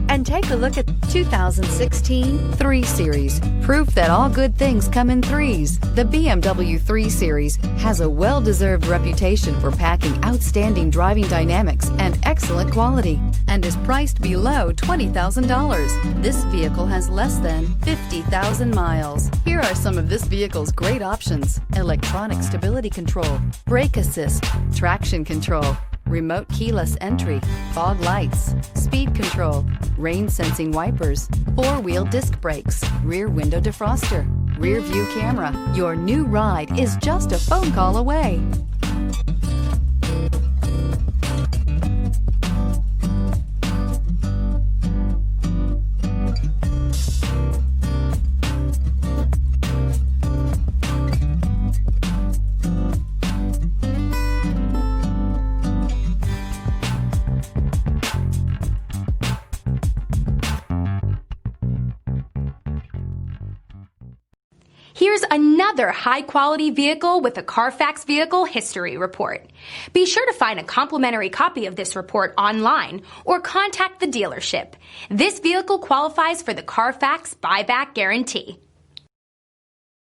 And take a look at 2016 3 Series. Proof that all good things come in threes. The BMW 3 Series has a well-deserved reputation for packing outstanding driving dynamics and excellent quality, and is priced below $20,000. This vehicle has less than 50,000 miles. Here are some of this vehicle's great options: electronic stability control, brake assist, traction control, remote keyless entry, fog lights, speed control, rain sensing wipers, 4-wheel disc brakes, rear window defroster, rear view camera. Your new ride is just a phone call away. Here's another high-quality vehicle with a Carfax Vehicle History Report. Be sure to find a complimentary copy of this report online or contact the dealership. This vehicle qualifies for the Carfax Buyback Guarantee.